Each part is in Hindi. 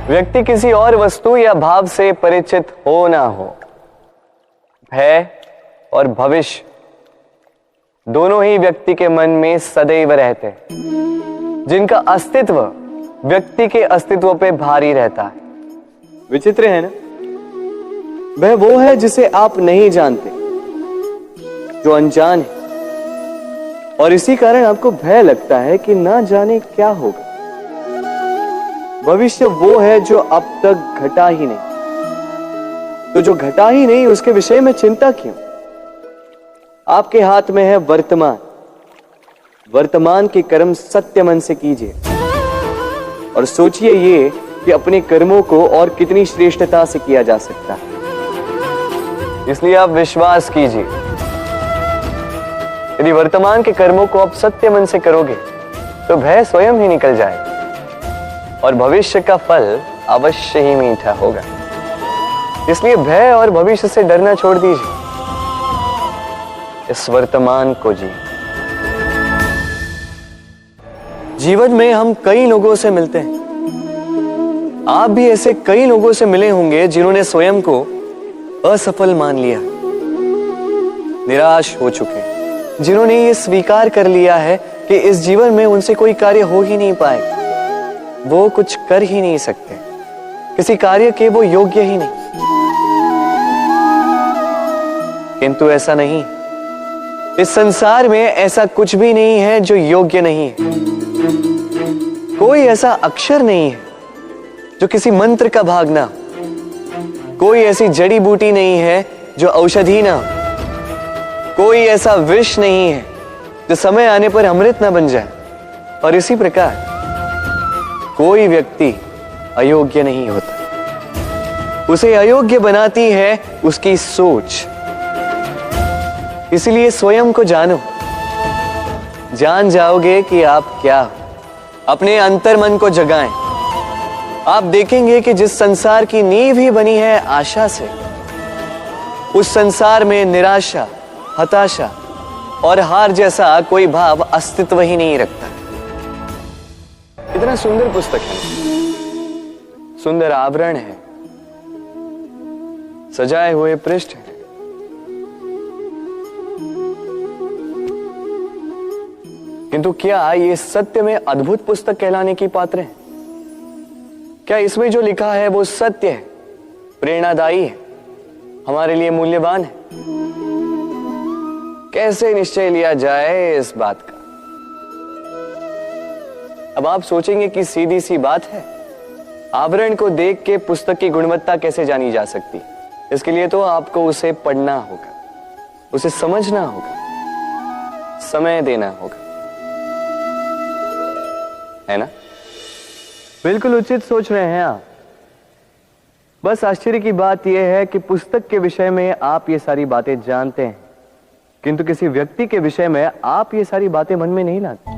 व्यक्ति किसी और वस्तु या भाव से परिचित हो ना हो, भय और भविष्य दोनों ही व्यक्ति के मन में सदैव रहते हैं, जिनका अस्तित्व व्यक्ति के अस्तित्व पे भारी रहता है। विचित्र है ना? वह वो है जिसे आप नहीं जानते, जो अनजान है, और इसी कारण आपको भय लगता है कि ना जाने क्या होगा। भविष्य वो है जो अब तक घटा ही नहीं, तो जो घटा ही नहीं उसके विषय में चिंता क्यों? आपके हाथ में है वर्तमान। वर्तमान के कर्म सत्य मन से कीजिए और सोचिए ये कि अपने कर्मों को और कितनी श्रेष्ठता से किया जा सकता है। इसलिए आप विश्वास कीजिए, यदि वर्तमान के कर्मों को आप सत्य मन से करोगे तो भय स्वयं ही निकल जाएगा और भविष्य का फल अवश्य ही मीठा होगा। इसलिए भय और भविष्य से डरना छोड़ दीजिए, इस वर्तमान को जी। जीवन में हम कई लोगों से मिलते हैं। आप भी ऐसे कई लोगों से मिले होंगे जिन्होंने स्वयं को असफल मान लिया, निराश हो चुके, जिन्होंने ये स्वीकार कर लिया है कि इस जीवन में उनसे कोई कार्य हो ही नहीं पाएगा, वो कुछ कर ही नहीं सकते, किसी कार्य के वो योग्य ही नहीं। किंतु ऐसा नहीं, इस संसार में ऐसा कुछ भी नहीं है जो योग्य नहीं है। कोई ऐसा अक्षर नहीं है जो किसी मंत्र का भाग ना, कोई ऐसी जड़ी बूटी नहीं है जो औषधि ना, कोई ऐसा विष नहीं है जो समय आने पर अमृत ना बन जाए। और इसी प्रकार कोई व्यक्ति अयोग्य नहीं होता, उसे अयोग्य बनाती है उसकी सोच। इसलिए स्वयं को जानो, जान जाओगे कि आप क्या हो। अपने अंतर मन को जगाएं। आप देखेंगे कि जिस संसार की नींव ही बनी है आशा से, उस संसार में निराशा, हताशा और हार जैसा कोई भाव अस्तित्व ही नहीं रखता। इतना सुंदर पुस्तक है, सुंदर आवरण है, सजाए हुए पृष्ठ है, किंतु क्या ये सत्य में अद्भुत पुस्तक कहलाने की पात्र है? क्या इसमें जो लिखा है वो सत्य है, प्रेरणादायी है, हमारे लिए मूल्यवान है? कैसे निश्चय लिया जाए इस बात का? अब आप सोचेंगे कि सीधी सी बात है, आवरण को देख के पुस्तक की गुणवत्ता कैसे जानी जा सकती? इसके लिए तो आपको उसे पढ़ना होगा, उसे समझना होगा, समय देना होगा, है ना? बिल्कुल उचित सोच रहे हैं आप। बस आश्चर्य की बात यह है कि पुस्तक के विषय में आप ये सारी बातें जानते हैं, किंतु किसी व्यक्ति के विषय में आप ये सारी बातें मन में नहीं लाते।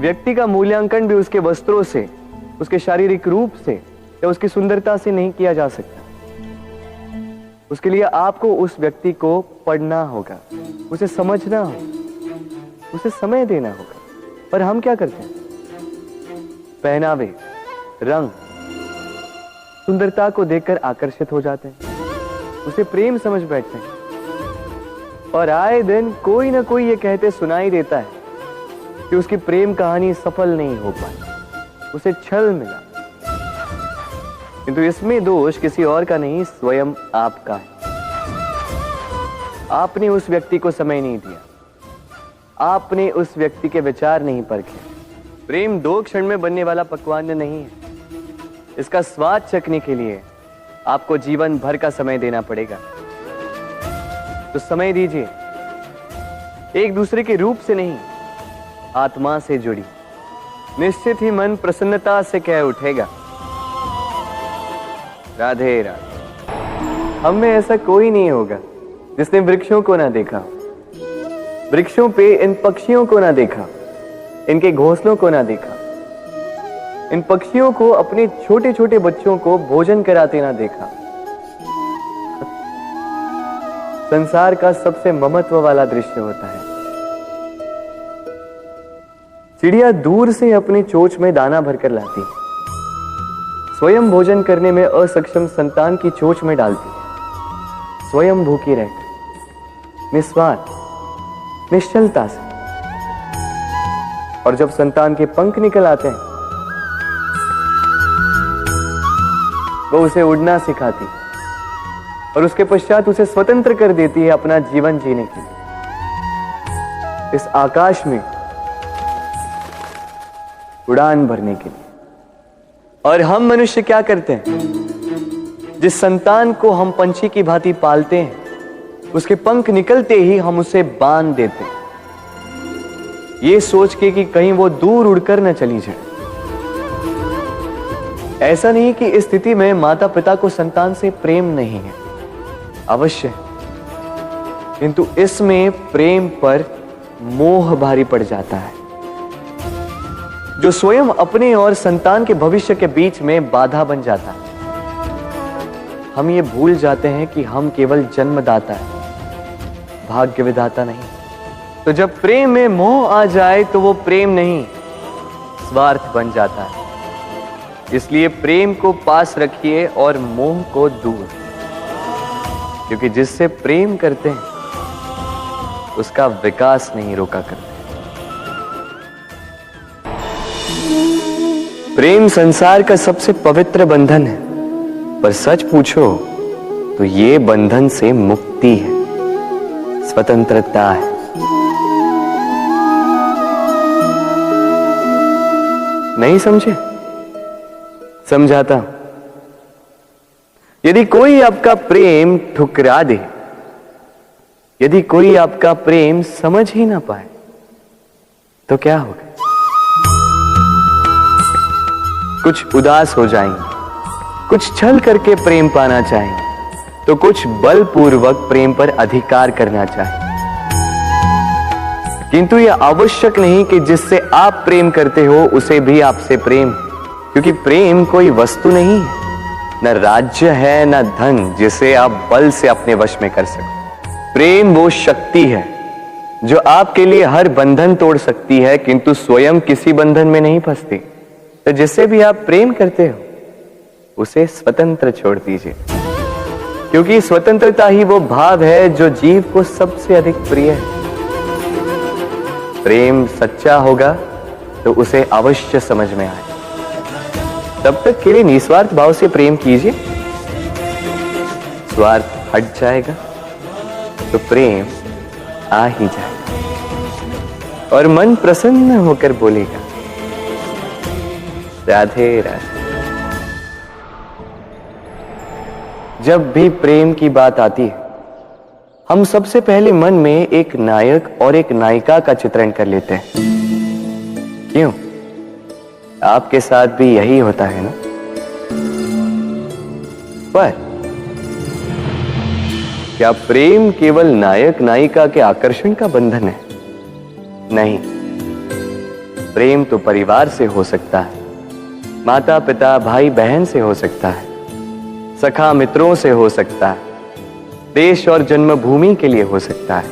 व्यक्ति का मूल्यांकन भी उसके वस्त्रों से, उसके शारीरिक रूप से या उसकी सुंदरता से नहीं किया जा सकता। उसके लिए आपको उस व्यक्ति को पढ़ना होगा, उसे समझना होगा, उसे समय देना होगा। पर हम क्या करते हैं? पहनावे, रंग, सुंदरता को देखकर आकर्षित हो जाते हैं, उसे प्रेम समझ बैठते हैं और आए दिन कोई ना कोई ये कहते सुनाई देता है कि उसकी प्रेम कहानी सफल नहीं हो पाई, उसे छल मिला। किंतु इसमें दोष किसी और का नहीं, स्वयं आपका है। आपने उस व्यक्ति को समय नहीं दिया, आपने उस व्यक्ति के विचार नहीं परखे। प्रेम 2 क्षण में बनने वाला पकवान नहीं है, इसका स्वाद चखने के लिए आपको जीवन भर का समय देना पड़ेगा। तो समय दीजिए, एक दूसरे के रूप से नहीं, आत्मा से जुड़ी, निश्चित ही मन प्रसन्नता से कह उठेगा, राधे राधे। हम में ऐसा कोई नहीं होगा जिसने वृक्षों को ना देखा, वृक्षों पे इन पक्षियों को ना देखा, इनके घोंसलों को ना देखा, इन पक्षियों को अपने छोटे छोटे बच्चों को भोजन कराते ना देखा। संसार का सबसे ममत्व वाला दृश्य होता है। चिड़िया दूर से अपनी चोंच में दाना भरकर लाती है, स्वयं भोजन करने में असक्षम संतान की चोंच में डालती है, स्वयं भूखी रहकर निस्वार्थ निश्चलता से। और जब संतान के पंख निकल आते हैं, वो उसे उड़ना सिखाती और उसके पश्चात उसे स्वतंत्र कर देती है अपना जीवन जीने के लिए। इस आकाश में उड़ान भरने के लिए। और हम मनुष्य क्या करते हैं? जिस संतान को हम पंछी की भांति पालते हैं, उसके पंख निकलते ही हम उसे बांध देते हैं, ये सोच के कि कहीं वो दूर उड़कर न चली जाए। ऐसा नहीं कि इस स्थिति में माता पिता को संतान से प्रेम नहीं है, अवश्य है, किंतु इसमें प्रेम पर मोह भारी पड़ जाता है, जो स्वयं अपने और संतान के भविष्य के बीच में बाधा बन जाता है। हम ये भूल जाते हैं कि हम केवल जन्मदाता है, भाग्य विधाता नहीं। तो जब प्रेम में मोह आ जाए तो वो प्रेम नहीं, स्वार्थ बन जाता है। इसलिए प्रेम को पास रखिए और मोह को दूर, क्योंकि जिससे प्रेम करते हैं उसका विकास नहीं रोका करते। प्रेम संसार का सबसे पवित्र बंधन है, पर सच पूछो तो ये बंधन से मुक्ति है, स्वतंत्रता है। नहीं समझे? समझाता हूं। यदि कोई आपका प्रेम ठुकरा दे, यदि कोई आपका प्रेम समझ ही ना पाए, तो क्या होगा? कुछ उदास हो जाएंगे, कुछ छल करके प्रेम पाना चाहेंगे, तो कुछ बलपूर्वक प्रेम पर अधिकार करना चाहेंगे। किंतु यह आवश्यक नहीं कि जिससे आप प्रेम करते हो उसे भी आपसे प्रेम है, क्योंकि प्रेम कोई वस्तु नहीं है, न राज्य है, न धन जिसे आप बल से अपने वश में कर सको। प्रेम वो शक्ति है जो आपके लिए हर बंधन तोड़ सकती है, किंतु स्वयं किसी बंधन में नहीं फंसती। तो जिससे भी आप प्रेम करते हो उसे स्वतंत्र छोड़ दीजिए, क्योंकि स्वतंत्रता ही वो भाव है जो जीव को सबसे अधिक प्रिय है। प्रेम सच्चा होगा तो उसे अवश्य समझ में आए। तब तक के लिए निस्वार्थ भाव से प्रेम कीजिए, स्वार्थ हट जाएगा तो प्रेम आ ही जाएगा और मन प्रसन्न होकर बोलेगा, राधे राधे। जब भी प्रेम की बात आती है, हम सबसे पहले मन में एक नायक और एक नायिका का चित्रण कर लेते हैं। क्यों? आपके साथ भी यही होता है ना? पर क्या प्रेम केवल नायक नायिका के आकर्षण का बंधन है? नहीं, प्रेम तो परिवार से हो सकता है, माता पिता भाई बहन से हो सकता है, सखा मित्रों से हो सकता है, देश और जन्मभूमि के लिए हो सकता है,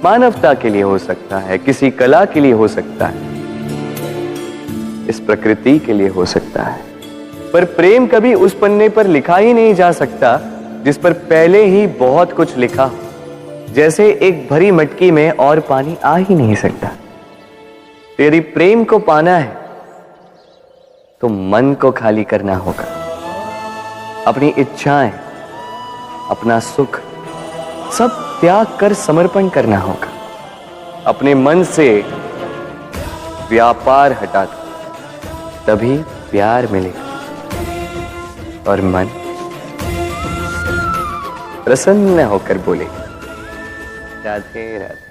मानवता के लिए हो सकता है, किसी कला के लिए हो सकता है, इस प्रकृति के लिए हो सकता है। पर प्रेम कभी उस पन्ने पर लिखा ही नहीं जा सकता जिस पर पहले ही बहुत कुछ लिखा हो। जैसे एक भरी मटकी में और पानी आ ही नहीं सकता। यदि प्रेम को पाना है तो मन को खाली करना होगा, अपनी इच्छाएं, अपना सुख सब त्याग कर समर्पण करना होगा। अपने मन से व्यापार हटा दो, तभी प्यार मिलेगा और मन प्रसन्न होकर बोलेगा, राधे राधे।